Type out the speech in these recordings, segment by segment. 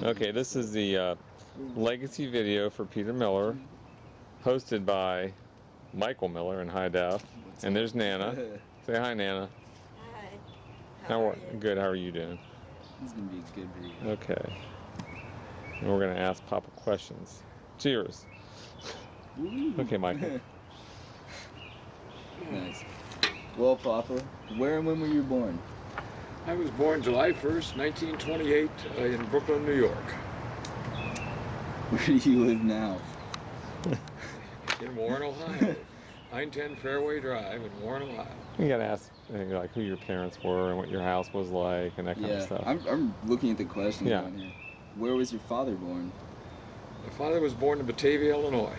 Okay, this is the legacy video for Peter Miller, hosted by Michael Miller in high def. And there's Nana. Say hi, Nana. Hi. How are you? Good. How are you doing? This is gonna be a good video. Okay. And we're gonna ask Papa questions. Cheers. Ooh. Okay, Michael. Nice. Well, Papa, where and when were you born? I was born July 1st, 1928 in Brooklyn, New York. Where do you live now? In Warren, Ohio. 910 Fairway Drive in Warren, Ohio. You gotta ask like who your parents were and what your house was like and that kind of stuff. I'm looking at the questions Yeah. on here. Where was your father born? My father was born in Batavia, Illinois.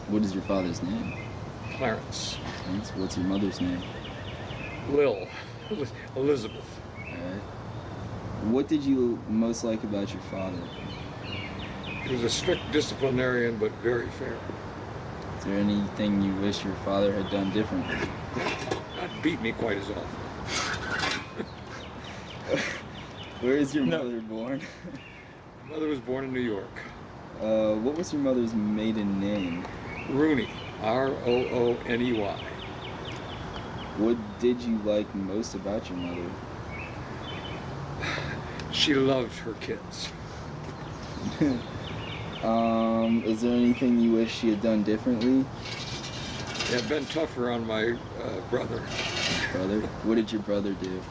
What is your father's name? Clarence. Thanks. What's your mother's name? Lil. Elizabeth. Alright. What did you most like about your father? He was a strict disciplinarian, but very fair. Is there anything you wish your father had done differently? Not beat me quite as often. Where is your mother born? My mother was born in New York. What was your mother's maiden name? Rooney. R-O-O-N-E-Y. What did you like most about your mother? She loved her kids. Is there anything you wish she had done differently? I've been tougher on my brother. Brother? What did your brother do?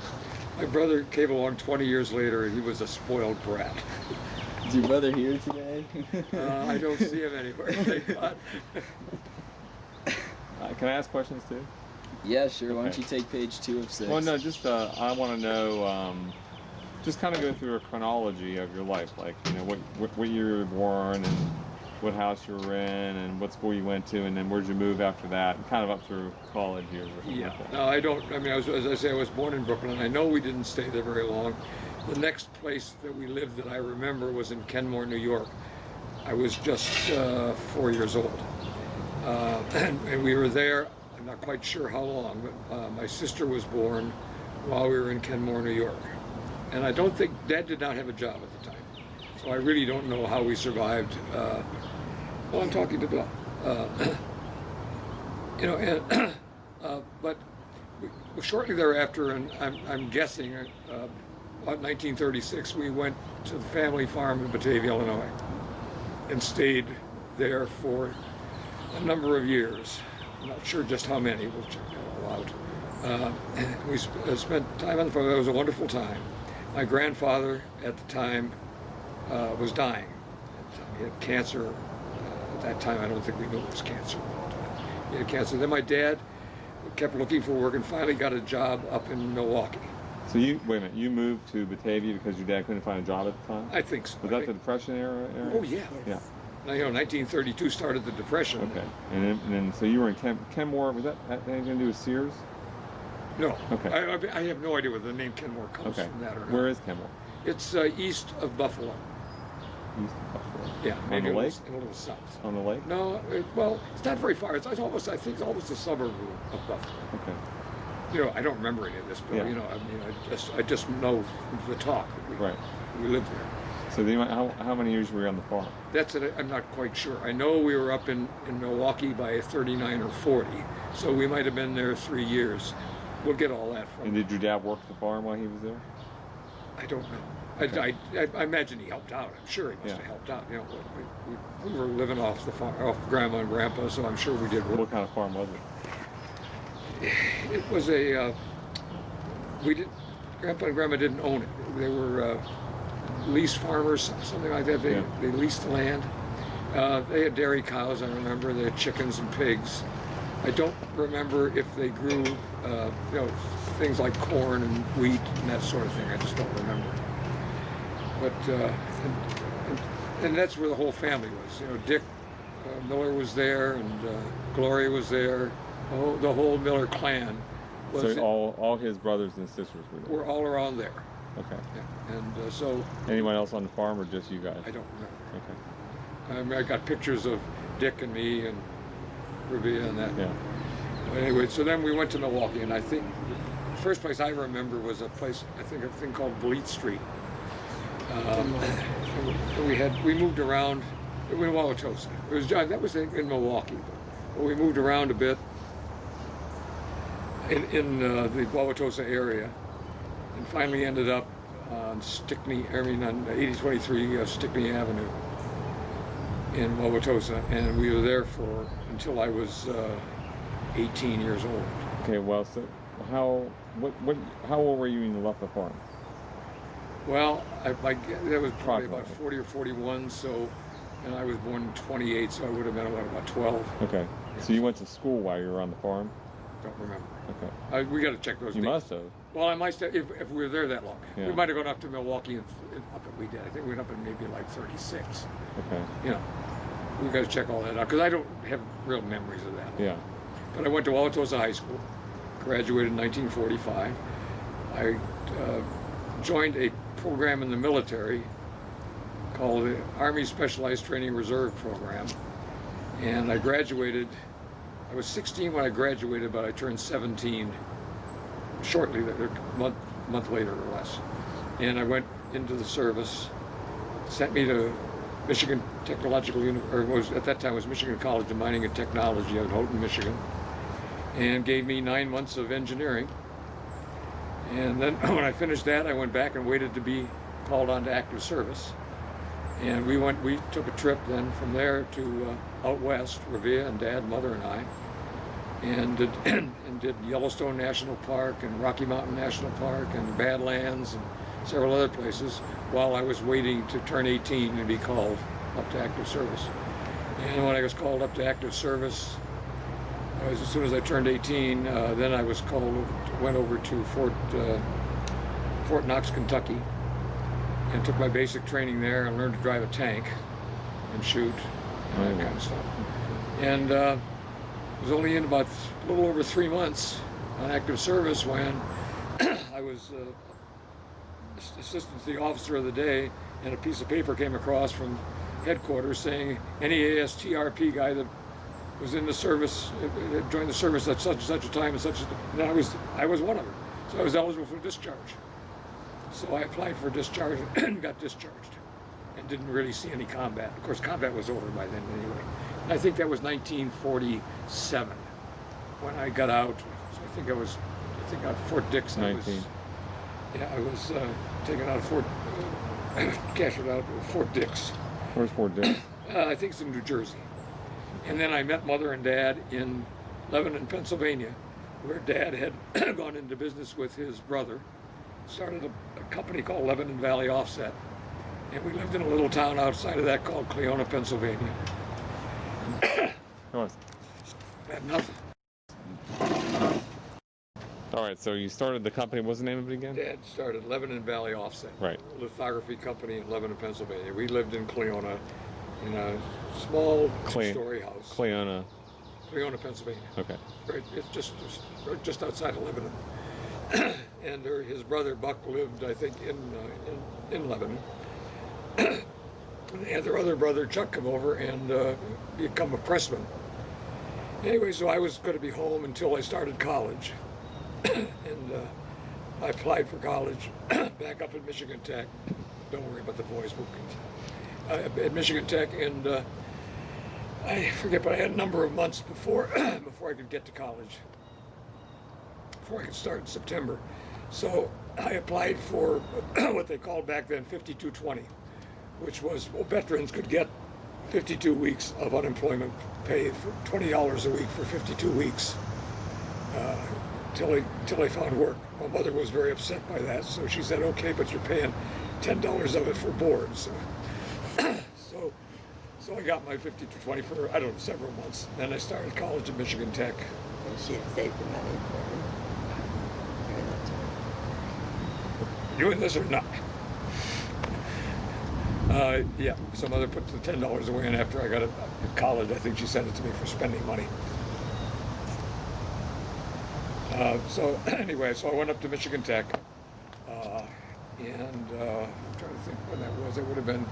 My brother came along 20 years later, and he was a spoiled brat. Is your brother here today? I don't see him anywhere, thank God. Can I ask questions too? Yeah, sure. Why don't Okay. you take page 2 of 6? Well, no, just I want to know. Just kind of go through a chronology of your life, like what year you were born and what house you were in and what school you went to, and then where'd you move after that, and kind of up through college years. Or something like that. No, I don't. I mean, as I say, I was born in Brooklyn. I know we didn't stay there very long. The next place that we lived that I remember was in Kenmore, New York. I was just 4 years old, and we were there. I'm not quite sure how long, but my sister was born while we were in Kenmore, New York. And I don't think Dad did not have a job at the time, so I really don't know how we survived. Well, I'm talking to Bill. But shortly thereafter, and I'm guessing, about 1936, we went to the family farm in Batavia, Illinois, and stayed there for a number of years. I'm not sure just how many. We'll check that all out. We spent time on the farm. It was a wonderful time. My grandfather at the time was dying. He had cancer. At that time, I don't think we knew it was cancer. He had cancer. Then my dad kept looking for work and finally got a job up in Milwaukee. So wait a minute, you moved to Batavia because your dad couldn't find a job at the time? I think so. Was that the Depression era? Oh, yeah. Yeah. Now, 1932 started the Depression. Okay. And then so you were in Kenmore. Was that anything to do with Sears? No. Okay. I have no idea where the name Kenmore comes Okay. from that or not. Where is Kenmore? It's east of Buffalo. East of Buffalo. Yeah. On Maybe the lake? a little south. On the lake? No, well, it's not very far. It's almost, I think, it's almost a suburb of Buffalo. Okay. I don't remember any of this, but Yeah. I just know from the talk that we lived there. So how many years were you on the farm? That's it. I'm not quite sure. I know we were up in Milwaukee by 39 or 40, so we might have been there 3 years. We'll get all that from. And did your dad work the farm while he was there? I don't know. Okay. I imagine he helped out. I'm sure he must Yeah. have helped out. We were living off the farm, off Grandma and Grandpa, so I'm sure we did work. What kind of farm was it? It was Grandpa and Grandma didn't own it. They were lease farmers, something like that. They leased the land. They had dairy cows, I remember. They had chickens and pigs. I don't remember if they grew, things like corn and wheat and that sort of thing. I just don't remember. But and that's where the whole family was. Dick Miller was there, and Gloria was there. The whole Miller clan was. So all his brothers and sisters were there. We're all around there. Okay. Yeah. And so. Anyone else on the farm, or just you guys? I don't remember. Okay. I got pictures of Dick and me and Ruby and that. Yeah. But anyway, so then we went to Milwaukee, and I think the first place I remember was a thing called Bleat Street. We moved around. We were in Wauwatosa. That was in Milwaukee, but we moved around a bit in the Wauwatosa area, and finally ended up on on 8023 Stickney Avenue in Wauwatosa, and we were there for until I was 18 years old. Okay, well, so how old were you when you left the farm? Well, that was probably about Approximately. 40 or 41, so, and I was born in 28, so I would have been about 12. Okay, Yes. so you went to school while you were on the farm? Don't remember. Okay, We got to check those you dates. must have. Well, I might have, if we were there that long. Yeah. We might have gone up to Milwaukee we did. I think we went up in maybe like 36. Okay, You know, we got to check all that out because I don't have real memories of that. yeah. But I went to Wauwatosa High School, graduated in 1945. I joined a program in the military called the Army Specialized Training Reserve Program, and I graduated. I was 16 when I graduated, but I turned 17 shortly, a month later or less. And I went into the service, sent me to Michigan Technological at that time it was Michigan College of Mining and Technology in Houghton, Michigan, and gave me 9 months of engineering. And then when I finished that, I went back and waited to be called on to active service. And we took a trip then from there to out west, Revere and Dad, Mother, and I, and did Yellowstone National Park and Rocky Mountain National Park and the Badlands and several other places while I was waiting to turn 18 and be called up to active service. And when I was called up to active service, as soon as I turned 18, then I was went over to Fort Knox, Kentucky, and took my basic training there and learned to drive a tank and shoot and that kind of stuff. And was only in about a little over 3 months on active service when I was assistant to the officer of the day, and a piece of paper came across from headquarters saying any ASTRP guy that was in the service, joined the service at such and such a time and such and I was one of them. So I was eligible for discharge. So I applied for discharge and got discharged and didn't really see any combat. Of course, combat was over by then anyway. And I think that was 1947 when I got out. So I think out Fort Dix. 19. I was taken out of cashed out of Fort Dix. Where's Fort Dix? I think it's in New Jersey. And then I met Mother and Dad in Lebanon, Pennsylvania, where Dad had gone into business with his brother, started a company called Lebanon Valley Offset. And we lived in a little town outside of that called Cleona, Pennsylvania. Come on. Had nothing. All right, so you started the company. What's the name of it again? Dad started Lebanon Valley Offset, Right. a lithography company in Lebanon, Pennsylvania. We lived in Cleona in a small two-story house. Cleona. Cleona, Pennsylvania. Okay. Right, it's just outside of Lebanon. And his brother Buck lived, I think, in Lebanon. And they had their other brother Chuck come over and become a pressman. Anyway, so I was going to be home until I started college, and I applied for college back up at Michigan Tech. Don't worry about the voice. At Michigan Tech, and I forget, but I had a number of months before I could get to college, before I could start in September. So I applied for what they called back then 5220, which was veterans could get 52 weeks of unemployment paid for $20 a week for 52 weeks until they found work. My mother was very upset by that, so she said, "Okay, but you're paying $10 of it for board." So I got my 5220 for, I don't know, several months. Then I started college at Michigan Tech. And she had saved the money for him during that time. Doing this or not? Yeah, some mother put the $10 away, and after I got it at college, I think she sent it to me for spending money. So anyway, so I went up to Michigan Tech, and I'm trying to think when that was. It would have been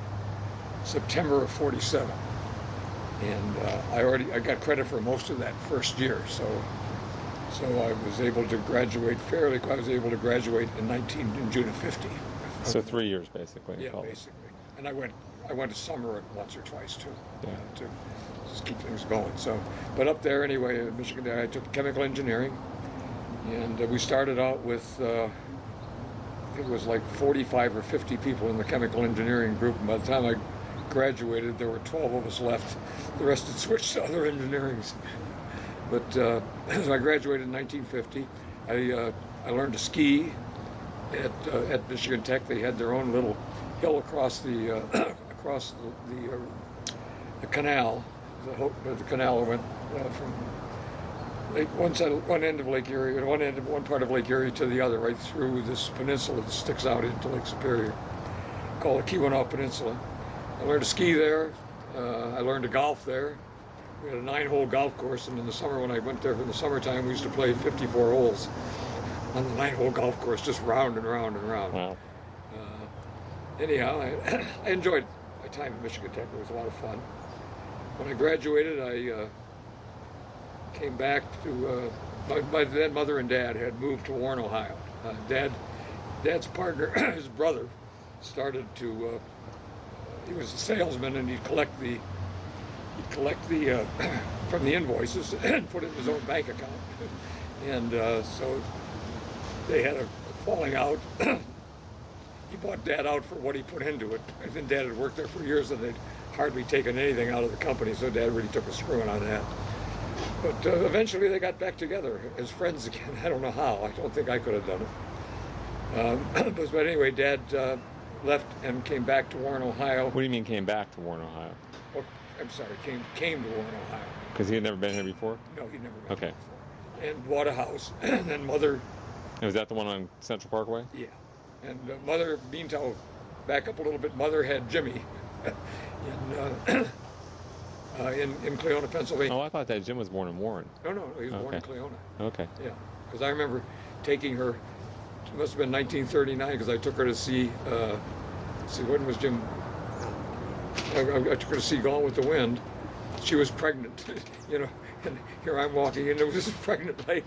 September of '47, and I got credit for most of that first year. So I was able to graduate fairly. I was able to graduate in June of '50. So 3 years basically. Yeah, college. basically. And I went to summer once or twice too, Yeah. to just keep things going. So, but up there anyway, in Michigan, I took chemical engineering, and we started out with I think it was like 45 or 50 people in the chemical engineering group. And by the time I graduated, there were 12 of us left. The rest had switched to other engineerings. But so I graduated in 1950. I learned to ski at Michigan Tech. They had their own little hill across the the canal. The canal went from one end of Lake Erie, one part of Lake Erie to the other, right through this peninsula that sticks out into Lake Superior, called the Keweenaw Peninsula. I learned to ski there. I learned to golf there. We had a 9-hole golf course, and in the summer, when I went there for the summertime, we used to play 54 holes on the 9-hole golf course, just round and round and round. Wow. Anyhow, I enjoyed my time at Michigan Tech. It was a lot of fun. When I graduated, I came back to, my then mother and dad had moved to Warren, Ohio. Dad's partner, his brother, started to, he was a salesman, and he'd collect the from the invoices and put it in his own bank account. And so they had a falling out. He bought Dad out for what he put into it. And then Dad had worked there for years, and they'd hardly taken anything out of the company, so Dad really took a screwing on that. But eventually they got back together as friends again. I don't know how. I don't think I could have done it. But anyway, Dad left and came back to Warren, Ohio. What do you mean came back to Warren, Ohio? Oh, I'm sorry, came to Warren, Ohio. Because he had never been here before? No, he'd never been Okay. before. And bought a house. And then Mother, And was that the one on Central Parkway? yeah. And Mother, meantime, back up a little bit, Mother had Jimmy in Cleona, Pennsylvania. Oh, I thought that Jim was born in Warren. No, he was born in Okay. Cleona. Okay. Yeah, because I remember taking her. It must have been 1939 because I took her to see. When was Jim? I took her to see Gone with the Wind. She was pregnant, and here I'm walking in. There was this pregnant lady.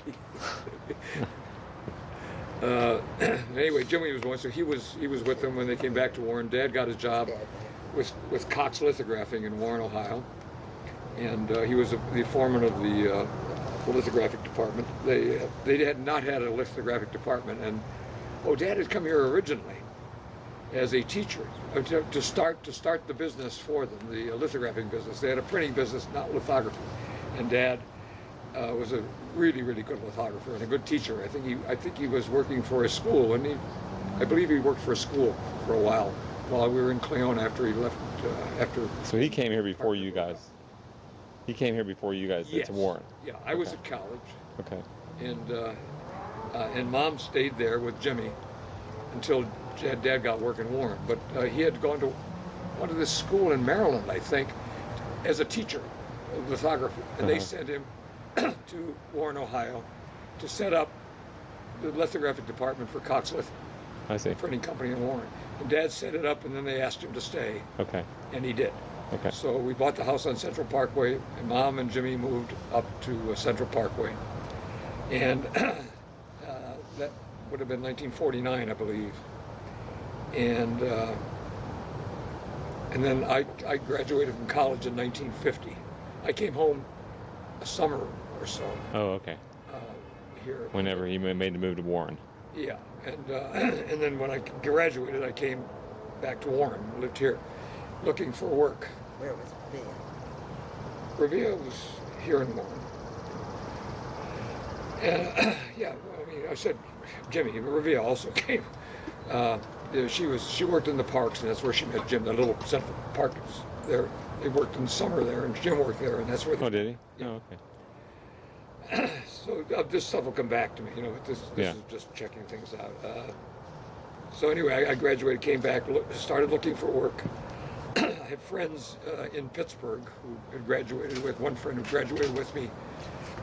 Anyway, Jimmy was one, so he was with them when they came back to Warren. Dad got his job with Cox Lithographing in Warren, Ohio, and he was the foreman of the lithographic department. They had not had a lithographic department, and Dad had come here originally as a teacher to start the business for them, the lithographing business. They had a printing business, not lithography, and Dad was a really, really good lithographer and a good teacher. I think he was working for a school, and I believe he worked for a school for a while we were in Cleona after he left. So he came here before you guys. He came here before you guys Yes. to Warren. Yeah, I was at college, Okay. and Mom stayed there with Jimmy until Dad got work in Warren. But he had gone to this school in Maryland, I think, as a teacher of lithography, and they sent him to Warren, Ohio, to set up the lithographic department for Cox Lith, I see. printing company in Warren. And Dad set it up, and then they asked him to stay, Okay. and he did. Okay. So we bought the house on Central Parkway, and Mom and Jimmy moved up to Central Parkway. And that would have been 1949, I believe. And then I graduated from college in 1950. I came home a summer or so Oh, okay. here. Whenever he made the move to Warren. Yeah, and then when I graduated, I came back to Warren, lived here, looking for work. Where was Revere? Revere was here in Warren. And yeah, I mean, I said Jimmy, but Revere also came. She worked in the parks, and that's where she met Jim. The little Central Park is there. They worked in the summer there, and Jim worked there, and that's where. Oh, did he? Yeah. Oh, okay. So this stuff will come back to me, but this Yeah. is just checking things out. So anyway, I graduated, came back, started looking for work. I had friends in Pittsburgh who had graduated with, one friend who graduated with me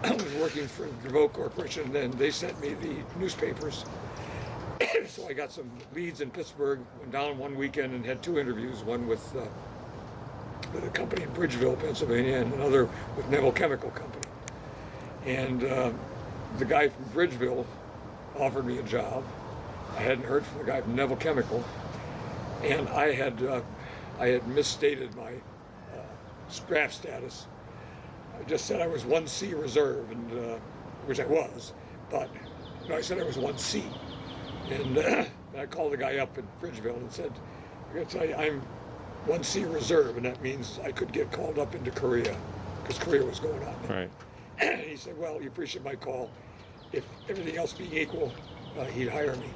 was working for the Devoe Corporation, and then they sent me the newspapers. So I got some leads in Pittsburgh, went down one weekend and had 2 interviews, one with a company in Bridgeville, Pennsylvania, and another with Neville Chemical Company. And the guy from Bridgeville offered me a job. I hadn't heard from the guy from Neville Chemical. and I had misstated my draft status. I just said I was 1C reserve, and which I was, but no, I said I was 1C, and I called the guy up in Bridgeville and said, "I got to tell you, I'm 1C reserve, and that means I could get called up into Korea, because Korea was going on." Right. And he said, "Well, you appreciate my call. If everything else being equal, he'd hire me."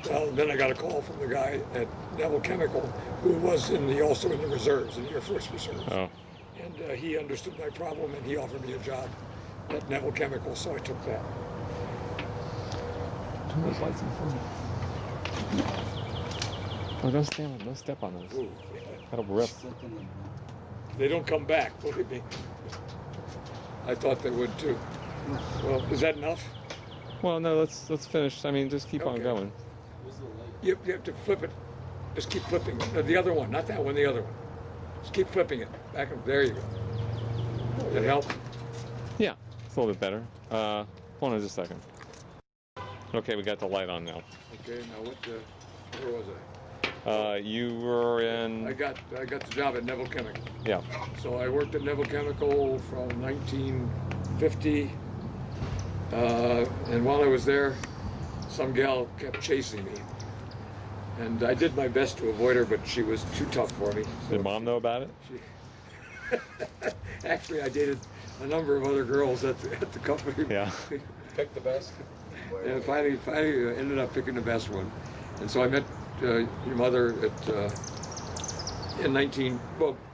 Well, then I got a call from the guy at Naval Chemical, who was also in the reserves, in the Air Force Reserves. Oh. And he understood my problem, and he offered me a job at Naval Chemical, so I took that. Turn those lights on for me. Oh, don't step on those. Ooh, That'll rip. they don't come back, believe me. I thought they would too. Well, is that enough? Well, no, let's finish. I mean, just keep on Okay. going. You have to flip it. Just keep flipping. No, the other one, not that one, the other one. Just keep flipping it. Back up. There you go. Did that help? Yeah, it's a little bit better. Hold on just a second. Okay, we got the light on now. Okay, now where was I? You were in. I got the job at Naval Chemical. Yeah. So I worked at Naval Chemical from 1950, and while I was there, some gal kept chasing me. And I did my best to avoid her, but she was too tough for me. So Did Mom know about it? Actually, I dated a number of other girls at the company. Yeah. Picked the best. And finally ended up picking the best one. And so I met your mother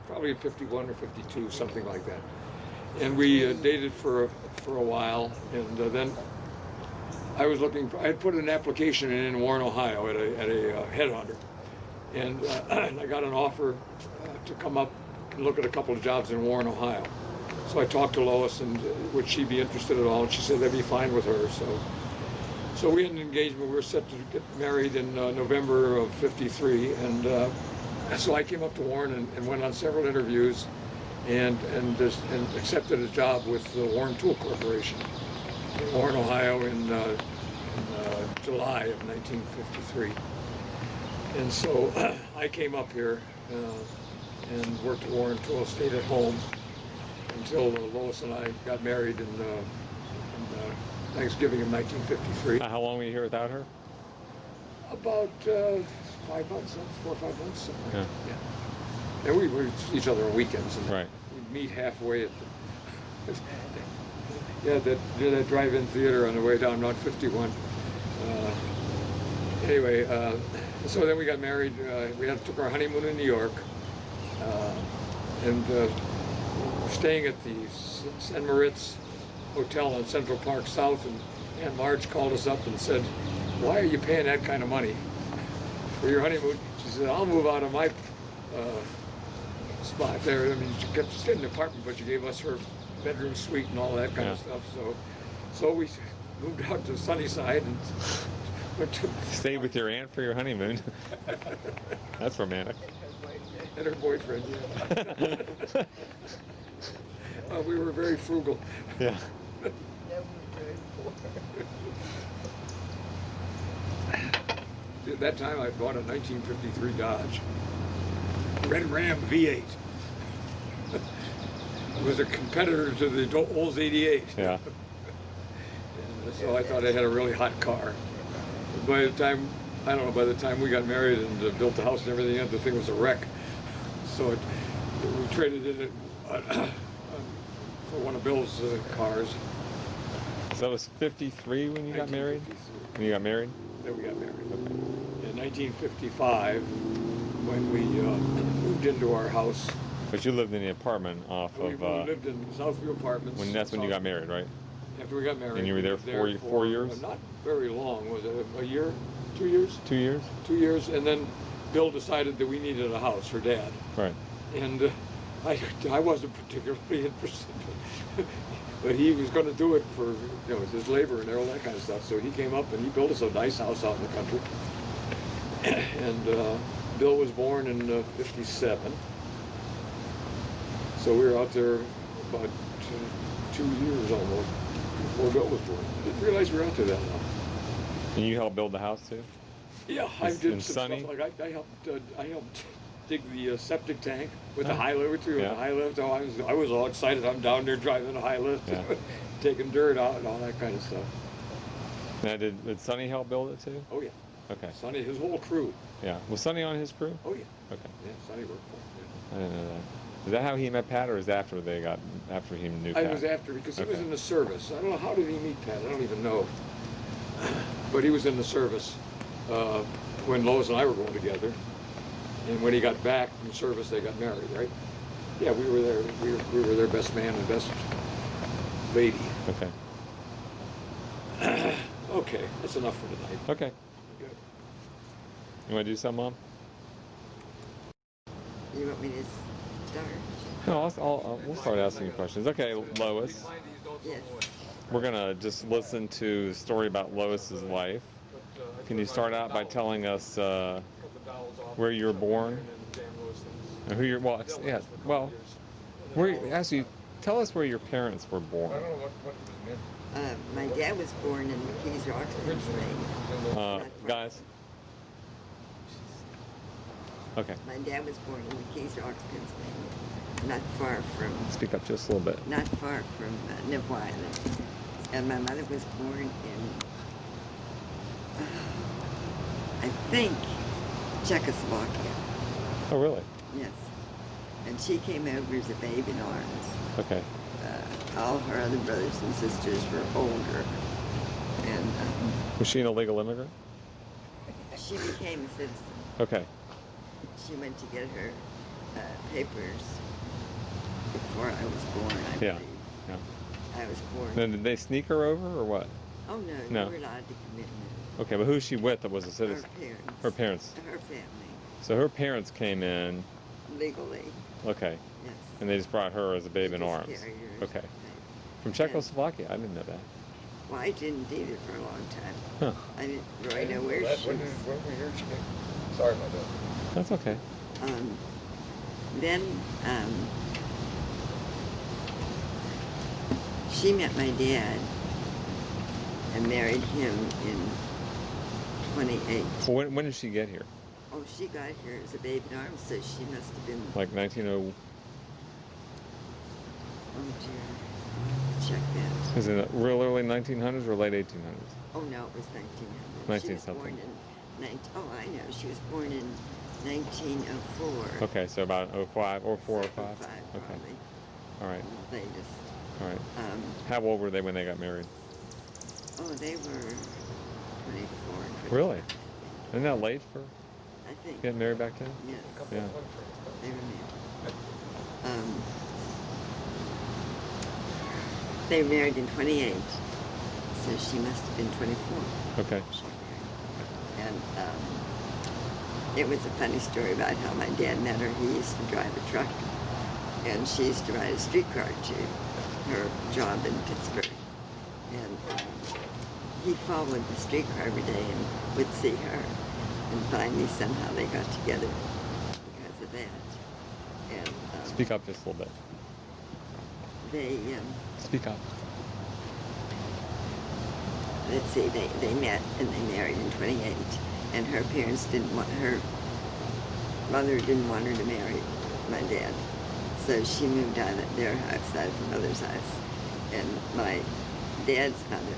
probably in 51 or 52, something like that. And we dated for a while, and then I had put an application in Warren, Ohio at a headhunter, and I got an offer to come up and look at a couple of jobs in Warren, Ohio. So I talked to Lois, and would she be interested at all, and she said that'd be fine with her. So we had an engagement. We were set to get married in November of '53, and so I came up to Warren and went on several interviews, and accepted a job with the Warren Tool Corporation in Warren, Ohio, in July of 1953. And so I came up here and worked at Warren Tool, stayed at home until Lois and I got married in Thanksgiving of 1953. How long were you here without her? About 5 months, 4 or 5 months. Something like Yeah. that. Yeah. And we were each other on weekends, and Right. we'd meet halfway at that drive-in theater on the way down Route 51. Anyway, so then we got married. We took our honeymoon in New York, and staying at the San Moritz Hotel on Central Park South, and Aunt Marge called us up and said, "Why are you paying that kind of money for your honeymoon?" She said, "I'll move out of my spot there." I mean, she kept us in the apartment, but she gave us her bedroom suite and all that kind of stuff. So we moved out to Sunnyside and went to Stayed with your aunt for your honeymoon. That's romantic. and her boyfriend. Yeah. We were very frugal. Yeah. At that time, I bought a 1953 Dodge Red Ram V8. It was a competitor to the Olds 88. Yeah. And so I thought I had a really hot car. By the time we got married and built the house and everything, the thing was a wreck. So we traded it for one of Bill's cars. So that was 53 when you got married? 1953. When you got married? Then we got married. In 1955, when we moved into our house. But you lived in the apartment off We of. lived in Southview Apartments. That's when you got married, right? After we got married. And you were there we for 4 years? Not very long. Was it a year? 2 years? 2 years? 2 years. And then Bill decided that we needed a house, her dad. Right. And I wasn't particularly interested. But he was going to do it for his labor and all that kind of stuff. So he came up and he built us a nice house out in the country. And Bill was born in '57. So we were out there about 2 years almost before Bill was born. I didn't realize we were out there that long. And you helped build the house too? Yeah, I And did some Sonny? stuff like I helped dig the septic tank with the Oh. high lift. With Yeah. the high lift, oh, I was all excited. I'm down there driving the high lift, Yeah. taking dirt out and all that kind of stuff. Now, did Sonny help build it too? Oh yeah, Okay. Sonny, his whole crew. Yeah. Was Sonny on his crew? Oh yeah, Okay. yeah, Sonny worked for I didn't know that. Is that how he met Pat, or is that after he knew him. Pat? I was after because he was Okay. in the service. I don't know how did he meet Pat. I don't even know. But he was in the service when Lois and I were going together. And when he got back from service, they got married, right? Yeah, we were there. We were their best man and best lady. Okay. Okay, that's enough for tonight. Okay. Good. You want to do some, Mom? You want me to start? No, we'll start asking you questions. Okay, Lois. Yes. We're gonna just listen to the story about Lois's life. Can you start out by telling us where you were born? And who your actually tell us where your parents were born. My dad was born in McKees Rock, Pennsylvania. Guys. Okay. My dad was born in McKees Rock, Pennsylvania, not far from Speak up just a little bit. Neville Island. And my mother was born in, I think, Czechoslovakia. Oh, really? Yes. And she came over as a babe in arms. Okay. All her other brothers and sisters were older. And Was she an illegal immigrant? she became a citizen. Okay. She went to get her papers before I was born, I Yeah. believe. Yeah. I was born. Then did they sneak her over or what? Oh, no, No. you were allowed to come in. Okay, but who's she with that was a Her citizen? parents. Her parents. Her family, So her parents came in. legally, Okay. yes. And they just brought her as a babe in Just arms. carried her as Okay. a babe. From Czechoslovakia. I didn't know that. Well, I didn't either for a long time. Huh. I didn't really know where she When was. we heard she came. Sorry about that. That's okay. Then she met my dad and married him in 28. Well, when did she get here? Oh, she got here as a babe in arms, so she must have been, Like 1900? oh dear, check that. Is it the real early 1900s or late 1800s? Oh no, it was 1900. 19 She was something. born in, oh I know, she was born in 1904. Okay, so about 05 or 4 or 5? 05 Okay. probably. All right. They just, All right. How old were they when they got married? oh, they were 24 and 25. Really? Isn't that late for I think. getting married back then? Yes, Yeah. they were married. They were married in 28, so she must have been 24. Okay. She married. And it was a funny story about how my dad met her. He used to drive a truck, and she used to ride a streetcar to her job in Pittsburgh. And he followed the streetcar every day and would see her. And finally, somehow they got together because of that. And Speak up just a little bit. they, Speak up. let's see, they met and they married in 28. And her parents didn't want, her mother didn't want her to marry my dad. So she moved out of their house, out of her mother's house. And my dad's mother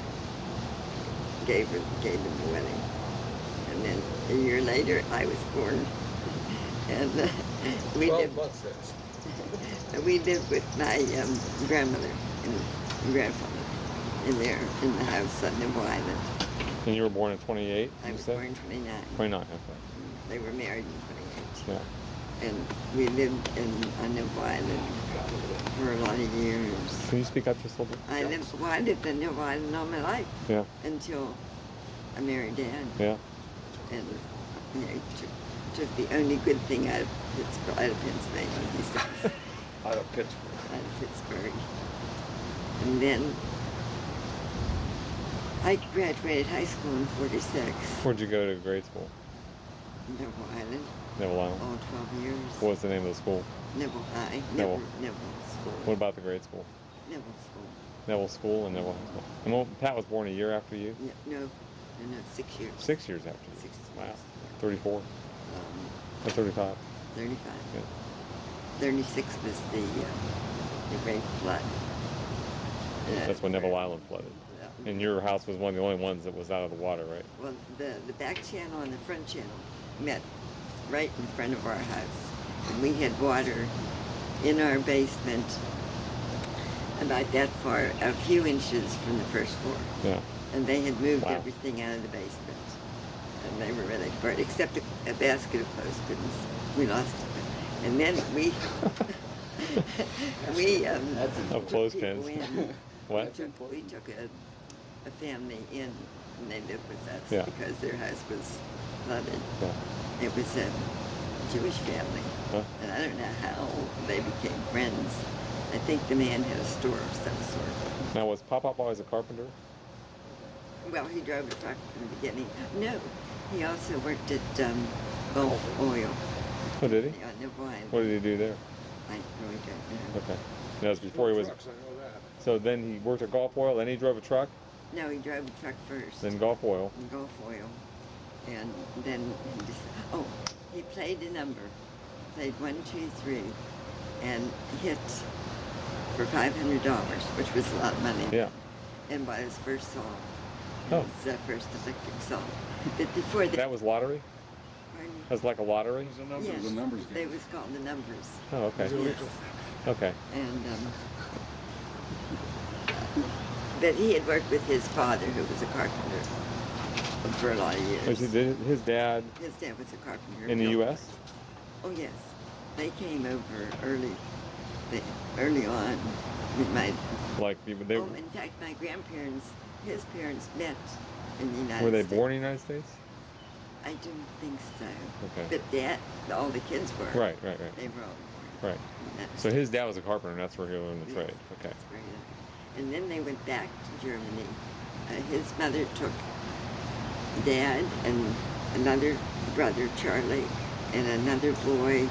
gave them the wedding. And then a year later, I was born. And we 12 lived, months then. we lived with my grandmother and grandfather in the house on Neville Island. And you were born in 28? I you was said? born in 29. 29, okay. They were married in 28. Yeah. And we lived on Neville Island for a lot of years. Can you speak up just a little bit? I lived on Neville Island all my life Yeah. until I married Dad. Yeah. And you know, took the only good thing out of Pennsylvania, he says, Out of Pittsburgh. out of Pittsburgh. And then I graduated high school in 46, Where'd you go to grade school? Neville Island, Neville Island. all 12 years. What was the name of the school? Neville High, Neville. Neville School. What about the grade school? Neville School. Neville School and Neville High School. And Pat was born a year after you? No, No, 6 years. 6 years after you. 6 Wow. years. 34. Um, Or 35. 35. Yeah. 36 was the great flood. That's when Neville Island flooded. Yeah. And your house was one of the only ones that was out of the water, right? Well, the back channel and the front channel met right in front of our house. And we had water in our basement about that far, a few inches from the first floor. Yeah. And they had moved Wow. everything out of the basement. And they were ready for it, except a basket of clothespins. We lost it. And then we That's Of took clothespins. people in. What? We took a family in, and they lived with us Yeah. because their house was flooded. Yeah. It was a Jewish family, Huh? and I don't know how they became friends. I think the man had a store of some sort. Now, was Pop always a carpenter? Well, he drove a truck from the beginning. No, he also worked at Gulf Oil. Oh, did he? On Neville Island. What did he do there? I really don't know. Okay. That was before he was. Trucks, I know that. So then he worked at Gulf Oil, then he drove a truck, No, he drove a truck first. then Gulf Oil. In Gulf Oil. And then he just, oh, he played a number. Played 1, 2, 3, and hit for $500, which was a lot of money. Yeah. And bought his first song. Oh. His first electric song. But before that, That was lottery? pardon me? That's like a lottery? It was a number. Yes, It was a numbers they game. was called the numbers. Oh, okay. Yes. Okay. And but he had worked with his father, who was a carpenter, for a lot of years. Did his dad His dad was a carpenter. in the built- U.S.? Oh yes, they came over early on. With my Like, they in fact, my grandparents, his parents met in the United States. were they born in the United States? I don't think so. Okay. But Dad, all the kids were. Right, right, right. They were all born. Right. in the United So his dad was a carpenter, and that's where he learned the Yes, trade. Okay. that's where he lived. And then they went back to Germany. His mother took Dad and another brother, Charlie, and another boy,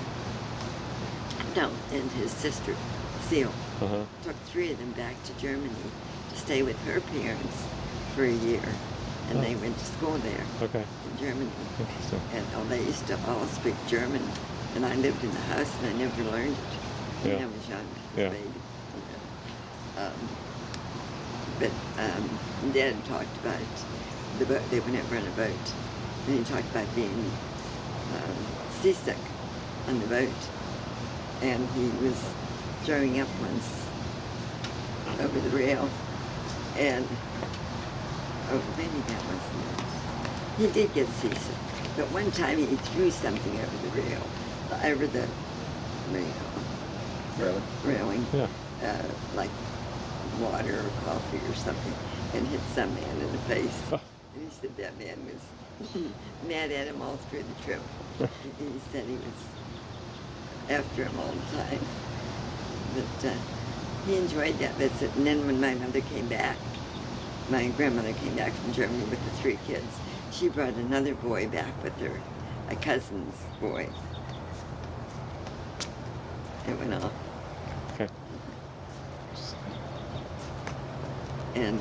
no, and his sister, Seal. Uh-huh. Took 3 of them back to Germany to stay with her parents for a year. And they went to school there Okay. in Germany. Interesting. And they used to all speak German. And I lived in the house and I never learned it when Yeah. I was young, Yeah. a baby. But Dad talked about the boat. They went over on a boat. And he talked about being seasick on the boat. And he was throwing up once over the rail. And, oh, maybe that wasn't it. He did get seasick. But one time he threw something over the rail, over the Really? railing, Yeah. like water or coffee or something, and hit some man in the face. Oh. And he said that man was mad at him all through the trip. He said he was after him all the time. But he enjoyed that visit. And then when my mother came back, my grandmother came back from Germany with the 3 kids, she brought another boy back with her, a cousin's boy. It went off. Okay. And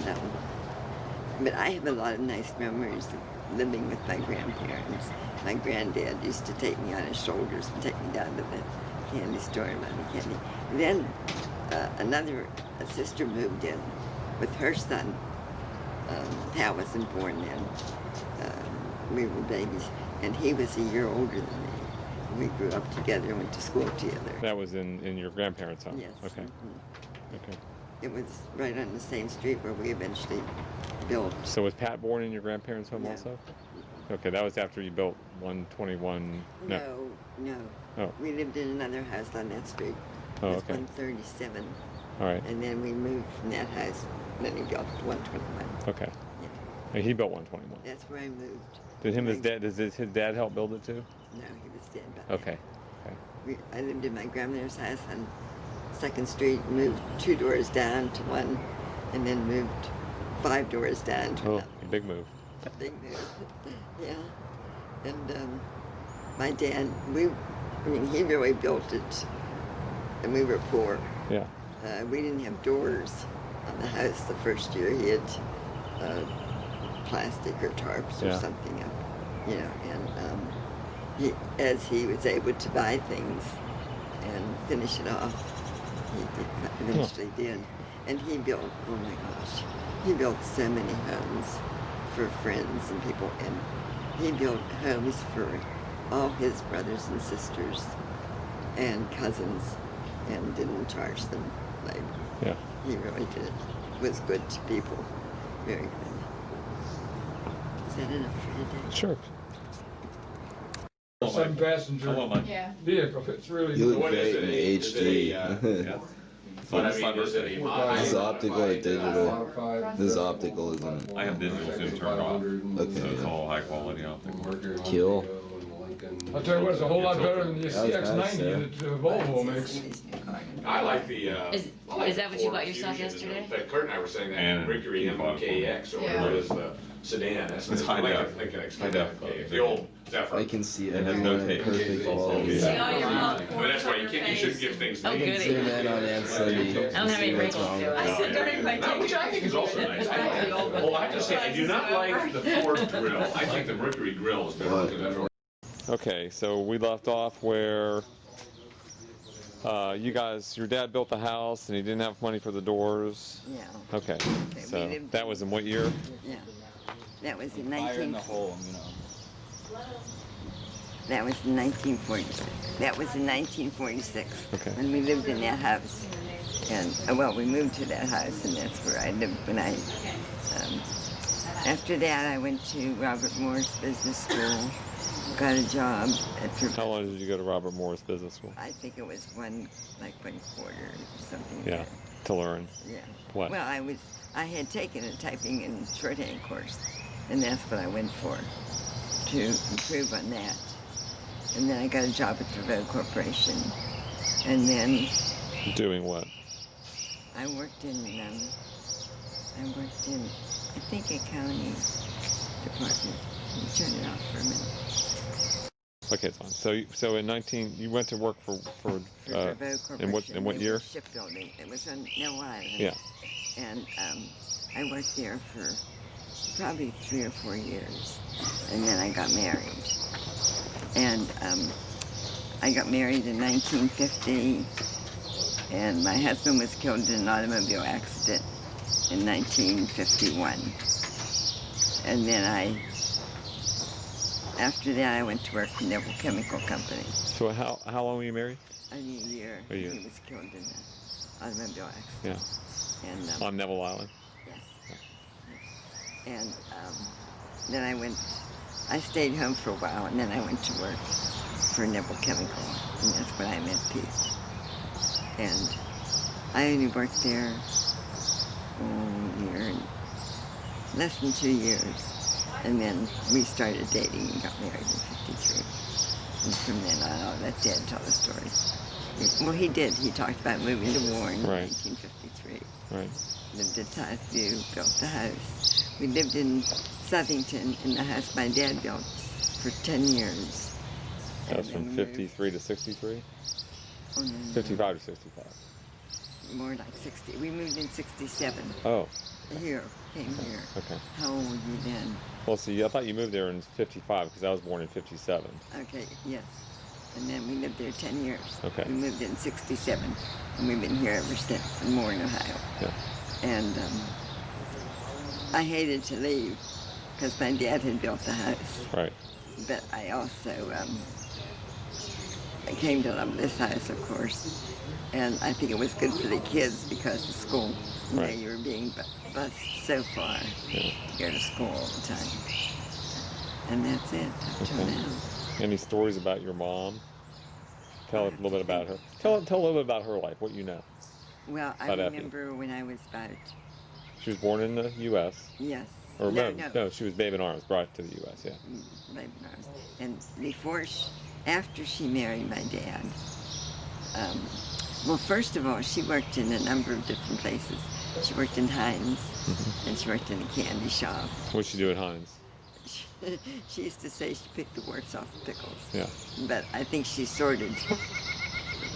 but I have a lot of nice memories of living with my grandparents. My granddad used to take me on his shoulders and take me down to the candy store and buy me candy. Then a sister moved in with her son. Hal wasn't born then. We were babies, and he was a year older than me. We grew up together and went to school together. That was in your grandparents' home? Yes. Okay. Mhm. Okay. It was right on the same street where we eventually built. So was Pat born in your grandparents' home No. also? Okay, that was after you built 121. No. Oh. We lived in another house on that street. Oh, It's okay. 137. All right. And then we moved from that house. Then he built 121. Okay. Yeah. And he built 121. That's where I moved. Did his dad help build it too? No, he was dead by then. Okay. Okay. I lived in my grandmother's house on 2nd Street, moved 2 doors down to one, and then moved 5 doors down to Oh, another. big move. Big move. Yeah. And my dad, he really built it, and we were poor. Yeah. We didn't have doors on the house the first year. He had plastic or tarps or Yeah. something up, you know, and as he was able to buy things and finish it off, he eventually did. And he built, oh my gosh, he built so many homes for friends and people, and he built homes for all his brothers and sisters and cousins, and didn't charge them labor. Yeah. He really did. Was good to people. Very good. Is that enough for today? Sure. Seven passenger Yeah. vehicle. It's really. You look What is great it? in Is it HD. yeah. But I mean, is it a This is modified, optical or digital? This is optical, isn't it? I have digital soon turned off, Okay, so it's yeah. all high quality optical. Kill. I'll tell you what, it's a whole lot better than the That was nice, CX-90 yeah. that Volvo makes. I like the. Is that what you bought yourself Fusion. yesterday? In fact, Kurt and I were saying that And Mercury you bought it for me. MKX or Yeah. whatever it is, the sedan. That's It's high def. like an High def. the old Zephyr. I can see It has no everyone in tape. perfect quality. See all your mom. But that's why you shouldn't give things Oh, I names. can goody. zoom in on Aunt Cindy. I don't have any See what's wrinkles. wrong with I it. said, don't even No, which I think is also nice. Well, I just say, I do not like the Ford grill. I think the Mercury grill is better What? looking than Okay, so we left off where you guys, your dad built the house and he didn't have money for the doors. Yeah. Okay, we so lived- that was in what year? Yeah. That was in Fire in 19. the hole, you know. That was in 1946. That was in 1946 Okay. when we lived in that house. And well, we moved to that house, and that's where I lived when I. After that, I went to Robert Moore's Business School, got a job at. How long did you go to Robert Morris Business School? I think it was one quarter or something. Yeah, Like to learn. that. Yeah. What? Well, I had taken a typing and shorthand course, and that's what I went for, to improve on that. And then I got a job at the Road Corporation, and then Doing what? I worked in, I think, accounting department. Let me turn it off for a minute. Okay, it's fine. So in 19, you went to work for For the Road Corporation. in what They were year? Shipbuilding. It was on Mill Island. Yeah. And I worked there for probably 3 or 4 years, and then I got married. And I got married in 1950, and my husband was killed in an automobile accident in 1951. And then after that, I went to work for Neville Chemical Company. So how long were you married? Only a year. A year. He was killed in an automobile accident. Yeah. And On Neville Island. yes. And then I stayed home for a while, and then I went to work for Neville Chemical, and that's when I met Pete. And I only worked there a year, and less than 2 years, and then we started dating and got married in 53. And from then on, I'll let Dad tell the story. Well, he did. He talked about moving to Warren in Right. 1953. Right. Lived at Southview, built the house. We lived in Southington in the house my dad built for 10 years. That was And from then we moved- 53 to 63? Oh, no, no, 55 to 65. more like 60. We moved in 67. Oh, Here, came here. okay. How old were you then? Well, see, I thought you moved there in 55 because I was born in 57. Okay, yes. And then we lived there 10 years. Okay. We moved in 67, and we've been here ever since, in Warren, Ohio. Yeah. And I hated to leave because my dad had built the house. Right. But I also I came to love this house, of course, and I think it was good for the kids because of school. You Right. know, you were being bused so far Yeah. to go to school all the time. And that's it up till Okay. now. Any stories about your mom? Tell a little bit about her. Tell a little bit about her life, what you know. Well, I About Effie. remember when I was about, She was born in the U.S. yes. Or no, no, she was babe in arms, brought to the U.S., yeah. Baby Mars. And after she married my dad, well, first of all, she worked in a number of different places. She worked in Heinz, and she worked in a candy shop. What'd she do at Heinz? She used to say she picked the warts off the pickles. Yeah. But I think she sorted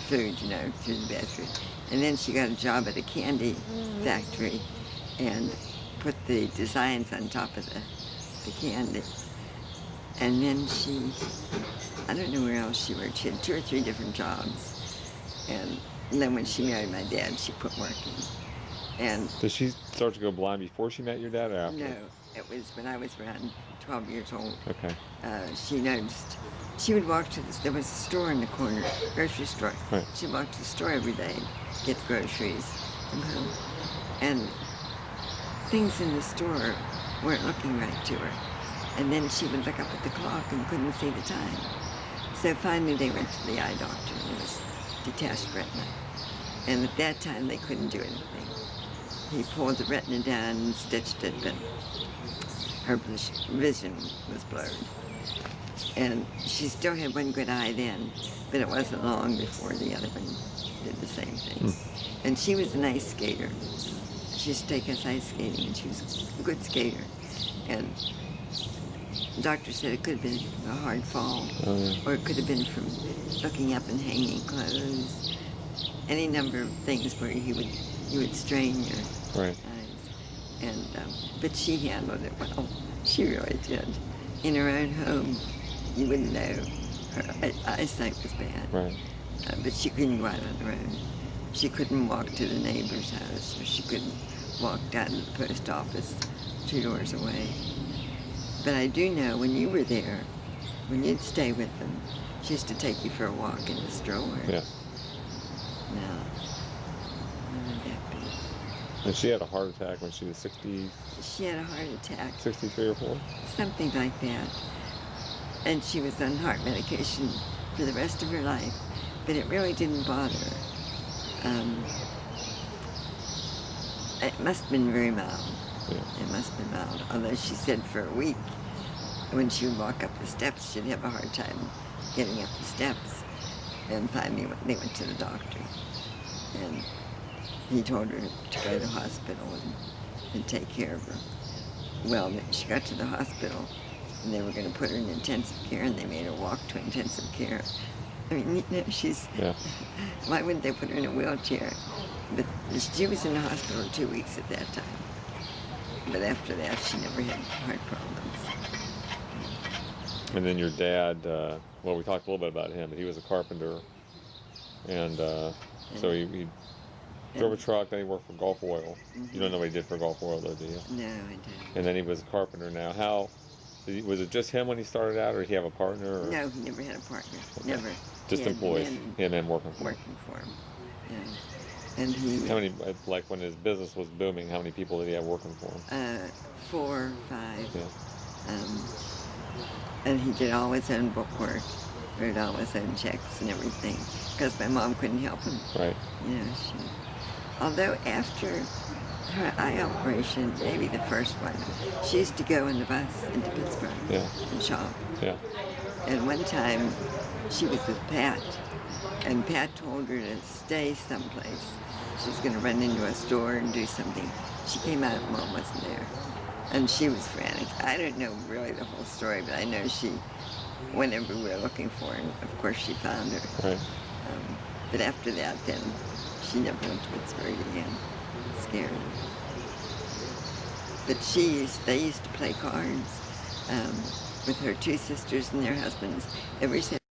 food, you know, through the bad food. And then she got a job at a candy factory and put the designs on top of the the candy. And then I don't know where else she worked. She had 2 or 3 different jobs. And then when she married my dad, she quit working. And Did she start to go blind before she met your dad or after? no, it was when I was around 12 years old. Okay. She noticed. She would walk to there was a store in the corner, grocery store. Right. She'd walk to the store every day, get groceries from home. And things in the store weren't looking right to her. And then she would look up at the clock and couldn't see the time. So finally they went to the eye doctor. It was detached retina. And at that time they couldn't do anything. He pulled the retina down and stitched it, but her vision was blurred. And she still had one good eye then, but it wasn't long before the other one did the same thing. And she was an ice skater. She used to take us ice skating, and she was a good skater. And the doctor said it could have been a hard fall, or it could have been from looking up and hanging clothes. Any number of things where you would strain your eyes. And but she handled it well. She really did. In her own home, you wouldn't know her eyesight was bad. Right. But she couldn't go out on her own. She couldn't walk to the neighbor's house, or she couldn't walk down to the post office 2 doors away. But I do know when you were there, when you'd stay with them, she used to take you for a walk in the stroller. Yeah. Now, when would that be? And she had a heart attack when she was 60, She had a heart attack, 63 or 4? something like that. And she was on heart medication for the rest of her life, but it really didn't bother her. It must have been very mild. Yeah. It must have been mild. Although she said for a week, when she would walk up the steps, she'd have a hard time getting up the steps. And finally, they went to the doctor. And he told her to go to the hospital and take care of her. Well, she got to the hospital, and they were going to put her in intensive care, and they made her walk to intensive care. I mean, you know, Yeah. why wouldn't they put her in a wheelchair? But she was in the hospital 2 weeks at that time. But after that, she never had heart problems. And then your dad, well, we talked a little bit about him, but he was a carpenter. And so he drove a truck, then he worked for Gulf Oil. You don't know what he did for Gulf Oil, though, do you? No, I don't. And then he was a carpenter now. Was it just him when he started out, or did he have a partner? Or No, he never had a partner. Okay. Never. just He had employees? men He had men working for him. working for him. Yeah. And he, How many, like when his business was booming, how many people did he have working for him? 4 or 5. Yeah. And he did all his own bookwork, wrote all his own checks and everything, because my mom couldn't help him. Right. You know, although after her eye operation, maybe the first one, she used to go on the bus into Pittsburgh Yeah. and shop. Yeah. And one time, she was with Pat, and Pat told her to stay someplace. She was going to run into a store and do something. She came out, Mom wasn't there. And she was frantic. I don't know really the whole story, but I know she went everywhere looking for her, and of course she found her. Right. But after that, then, she never went to Pittsburgh again. Scared her. But they used to play cards with her 2 sisters and their husbands every Saturday.